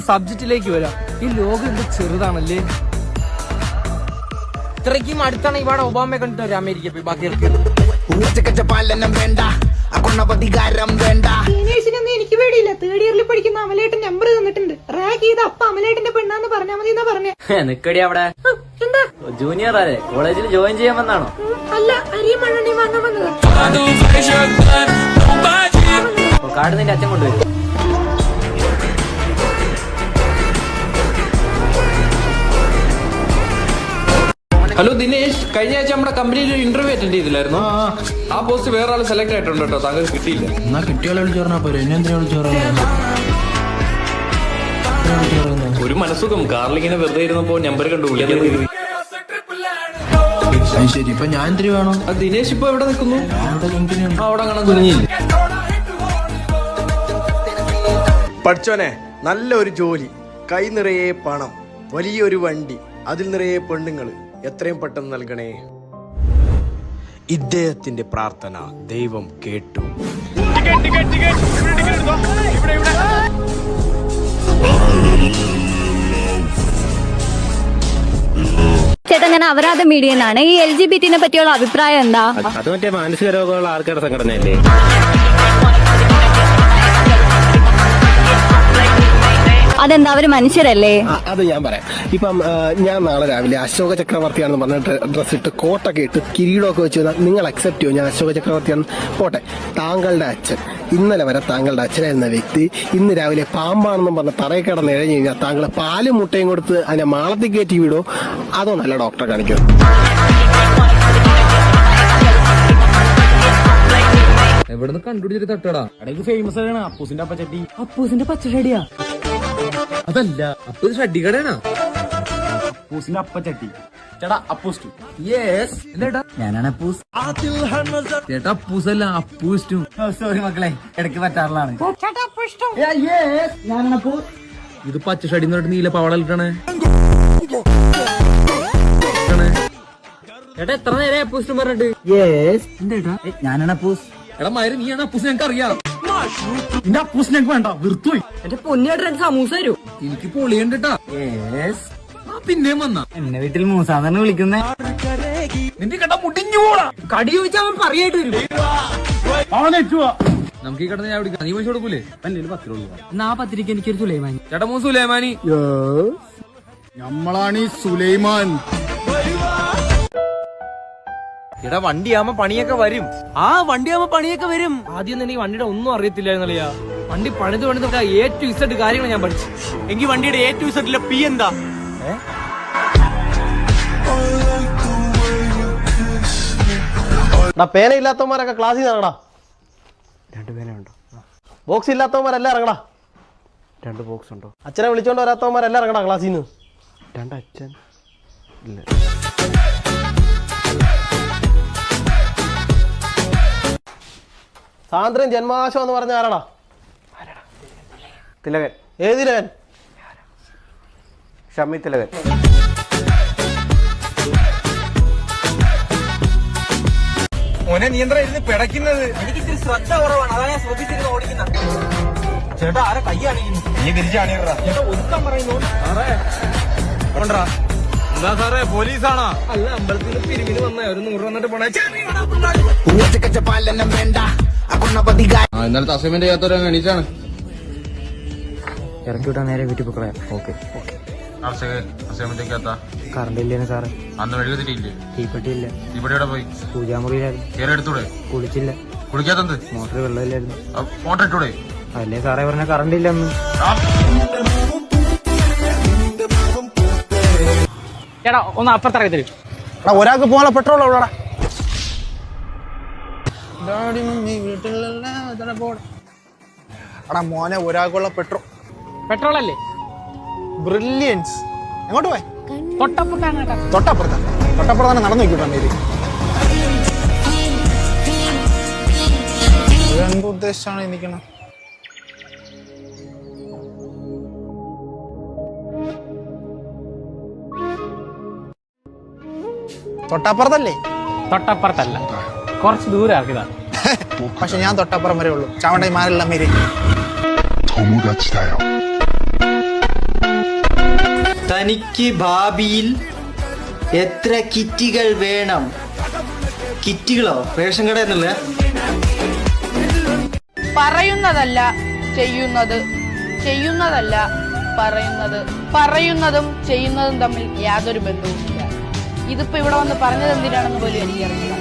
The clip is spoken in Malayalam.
സബ്ജക്റ്റിലേക്ക് വരാം. ഈ ലോകം എന്ത് ചെറുതാണല്ലേ. ഇത്രയ്ക്കും അടുത്താണ് ഇവിടെ ഒബാമയെ കണ്ടിട്ട് വരും അമേരിക്ക പോയി ബാക്കിയൊക്കെ. എനിക്ക് പേടിയില്ല. തേർഡ് ഇയറിൽ പഠിക്കുന്ന അമലേട്ടൻ നമ്പർ തന്നിട്ടുണ്ട്. റാക്ക് ചെയ്ത അപ്പ അമലേട്ടന്റെ പെണ്ണാന്ന് പറഞ്ഞാൽ മതി എന്നാ പറഞ്ഞേ. നിക്കടി അവിടെ. എന്താ ജൂനിയർ ആരെ കോളേജിൽ ജോയിൻ ചെയ്യാൻ വന്നാണോ? അല്ല, അരിയും മണ്ണെണ്ണയും വാങ്ങാൻ വന്നത്. കാർഡ് നിന്റെ അച്ഛൻ കൊണ്ടുവരും. ഹലോ ദിനേശ്, കഴിഞ്ഞ ആഴ്ച നമ്മുടെ കമ്പനിയിൽ ഒരു ഇന്റർവ്യൂ അറ്റൻഡ് ചെയ്തില്ലായിരുന്നു? ആ പോസ്റ്റ് വേറെ ആൾ സെലക്ട് ആയിട്ടുണ്ട് കേട്ടോ, താങ്കൾ കിട്ടിയില്ല. എന്നാ കിട്ടിയാലോ വിളിച്ചോറാ പോരെ, എന്നെ എന്തിനാ വിളിച്ചോറാ? ഒരു മനസ്സുഖം കാറിലിങ്ങനെ വെറുതെ ഇരുന്നപ്പോ നമ്പർ കണ്ടു വിളിക്കാൻ. ശരി, ഇപ്പൊ ഞാൻ എന്തിനു വേണം? ദിനേശ് ഇപ്പൊ എവിടെ നിൽക്കുന്നു? അവിടെ കാണാൻ കുഞ്ഞില്ല. പഠിച്ചോനെ, നല്ലൊരു ജോലി, കൈ നിറയെ പണം, വലിയൊരു വണ്ടി, അതിൽ നിറയെ പെണ്ണുങ്ങൾ, എത്രയും പെട്ടെന്ന് നൽകണേ. ഇദ്ദേഹത്തിന്റെ പ്രാർത്ഥന ദൈവം കേട്ടു. ചേട്ടാ, ഞാൻ അപരാധ മീഡിയനാണ്. ഈ LGBT പറ്റിയുള്ള അഭിപ്രായം എന്താ? അത് മറ്റേ മാനസിക രോഗമുള്ള ആൾക്കാരുടെ സംഘടനയല്ലേ? അതെന്താ, അവര് മനുഷ്യരല്ലേ? അത് ഞാൻ പറയാം. ഇപ്പം ഞാൻ നാളെ രാവിലെ അശോക ചക്രവർത്തിയാണെന്ന് പറഞ്ഞിട്ട് ഡ്രസ് ഇട്ട് കോട്ടൊക്കെ ഇട്ട് കിരീടമൊക്കെ വെച്ച് നിങ്ങൾ അക്സെപ്റ്റ് ചെയ്യോ ഞാൻ അശോക ചക്രവർത്തിയാണ്? പോട്ടെ, താങ്കളുടെ അച്ഛൻ ഇന്നലെ വരെ താങ്കളുടെ അച്ഛനായിരുന്ന വ്യക്തി ഇന്ന് രാവിലെ പാമ്പാണെന്നും പറഞ്ഞ് തറയിൽ കിടന്ന് ഇഴഞ്ഞു കഴിഞ്ഞാൽ താങ്കൾ പാലും മുട്ടയും കൊടുത്ത് അതിനെ മാളത്തിൽ കയറ്റി വിടോ, അതോ നല്ല ഡോക്ടറെ കാണിക്കോ? എവിടുന്ന് കണ്ടുപിടിച്ചിട്ട് തട്ടടാ. ഇടയ്ക്ക് ഫേമസ് ആണ് അപ്പൂസിന്റെ അപ്പച്ചട്ടി. അപ്പൂസിന്റെ പച്ചടിയാ? അതല്ല, അപ്പൂസ് ഷഡികടനാ. അപ്പൂസിന്റെ അപ്പച്ചട്ടി. ചേട്ടാ അപ്പൂസ്. യെസ്. എന്താ ഞാനാണ് അപ്പൂസ്. ചേട്ടാ അപ്പൂസല്ല, അപ്പൂസ്റ്റു. സോറി മക്കളെ, ഇടയ്ക്ക് പറ്റാറുള്ളതാണ്. ഇത് പച്ച ഷടി എന്നിട്ട് നീല പവളിട്ടാണ്. ചേട്ടാ എത്ര നേരം അപ്പൂസ്റ്റും പറഞ്ഞിട്ട്? എന്താ ഞാനാണ് അപ്പൂസ്. എടാ മയിര്, നീയാണ് അപ്പൂസ്, ഞങ്ങൾക്ക് അറിയാം. എന്റെ അപ്പൂസ് ഞങ്ങൾക്ക് വേണ്ട, വിർത്തുപോയി. എന്റെ പൊന്നിയായിട്ട് സമൂസ തരൂ. എനിക്ക് പൊളിയുണ്ടാ. പിന്നെയും വന്ന എന്നെ വീട്ടിൽ മൂസാന്നാണ് വിളിക്കുന്നേ. നിന്റെ കട മുടിഞ്ഞു പോടാ. കടി ചോദിച്ചാൽ അവൻ പറയായിട്ട് വരും. നമുക്ക് ഈ കടന്ന് ഞാൻ വിളിക്കാം. നീ പൈസ കൊടുക്കൂലേ? 10 രൂപ. എന്നാ 10 രൂപയ്ക്ക് എനിക്കൊരു സുലൈമാനി. ചേട്ടാ മൂ സുലൈമാനി. നമ്മളാണ് ഈ സുലൈമാൻ. എടാ വണ്ടിയാകുമ്പോ പണിയൊക്കെ വരും. ആ വണ്ടിയാകുമ്പോ പണിയൊക്കെ വരും. ആദ്യം തന്നെ ഈ വണ്ടിയുടെ ഒന്നും അറിയത്തില്ലായിരുന്നല്ലയാ. വണ്ടി പണിത് A to Z കാര്യങ്ങൾ ഞാൻ പഠിച്ചു. എങ്കിൽ വണ്ടിയുടെ A to Z P എന്താ? പേന ഇല്ലാത്തവന്മാരൊക്കെ ക്ലാസ്സിൽ നിന്ന് ഇറങ്ങടാ. 2 പേനുണ്ടോ? ബോക്സ് ഇല്ലാത്തവന്മാരെല്ലാം ഇറങ്ങടാ. 2 ബോക്സ് ഉണ്ടോ? അച്ഛനെ വിളിച്ചോണ്ട് വരാത്തവന്മാരെല്ലാം ഇറങ്ങടാ ക്ലാസ്സിൽ നിന്ന്. 2 അച്ഛൻ ഇല്ല. സാന്ദ്രൻ ജന്മാശം എന്ന് പറഞ്ഞ ആരാടാ? തിലകൻ. ഏത് തിലകൻ? ഷമി തിലകൻ. മോനെ നീ എന്താ ഇരുന്ന് പിടയ്ക്കുന്നത്? എനിക്ക് ഇത്തിരി ശ്രദ്ധ കുറവാണ്, അതാണ് ഞാൻ ശ്രദ്ധിച്ചിരുന്ന് ഓടിക്കുന്നത്. ചേട്ടാ ആരെ കൈ കാണിക്കുന്നു? നീ തിരിച്ചാണിയറാ. ചേട്ടാ ഒരുത്തം പറയുന്നു. എന്താ സാറേ, പോലീസാണോ? അല്ല, അമ്പലത്തിൽ പിരിവിന് വന്ന ഒരു 100 വന്നിട്ട് പോണേ. ഇന്നലത്തെ അസൈൻമെന്റ് ചെയ്യാത്തവരെ എണീച്ചാണ്. ഇറക്കി വിട്ടാ നേരെ വീട്ടിൽ പോയി കളയാം. ഓക്കെ. കറണ്ട് ഇല്ലേനെ സാറേ? അന്ന് മെഴുകുതിരിയില്ലേ? തീപ്പെട്ടിയില്ല. ഇവിടെ പോയി പൂജാമുറിയിലായിരുന്നു. കയറി എടുത്തൂടെ? കുളിച്ചില്ല. കുളിക്കാത്തത് മോട്ടർ വെള്ളമില്ലായിരുന്നു. മോട്ടർ ഇട്ടൂടെ? അല്ലേ സാറേ പറഞ്ഞ കറണ്ട് ഇല്ലെന്ന്. ചേട്ടാ ഒന്ന് അപ്പുറത്തിറക്കി തരും. ഒരാൾക്ക് പോകാനുള്ള പെട്രോൾ ഉള്ളടാ. എടാ മോനെ, ഒരാൾക്കുള്ള പെട്രോൾ അല്ലേ? ബ്രില്യൻസ്. എങ്ങോട്ട് പോയി? തൊട്ടപ്പുറത്താണ് കേട്ടോ. തൊട്ടപ്പുറത്താണ് നടന്നു നോക്കിട്ടോ. എന്ത് ഉദ്ദേശിച്ചാണ് എനിക്കണ? തൊട്ടപ്പുറത്തല്ലേ? തൊട്ടപ്പുറത്തല്ല, കുറച്ച് ദൂരം ആക്കിയതാണ്. പക്ഷെ ഞാൻ തൊട്ടപ്പുറം വരെ ഉള്ളൂ. ചാവണ്ടായി മാരെല്ലാം മേരി. തനിക്ക് ഭാവിയിൽ എത്ര കിറ്റുകൾ വേണം? കിറ്റുകളോ? റേഷൻ കട എന്നല്ല. പറയുന്നതല്ല ചെയ്യുന്നത്, ചെയ്യുന്നതല്ല പറയുന്നത്, പറയുന്നതും ചെയ്യുന്നതും തമ്മിൽ യാതൊരു ബന്ധവുമില്ല. ഇതിപ്പോ ഇവിടെ വന്ന് പറഞ്ഞത് എന്തിനാണെന്ന് പോലും എനിക്കറിയില്ല.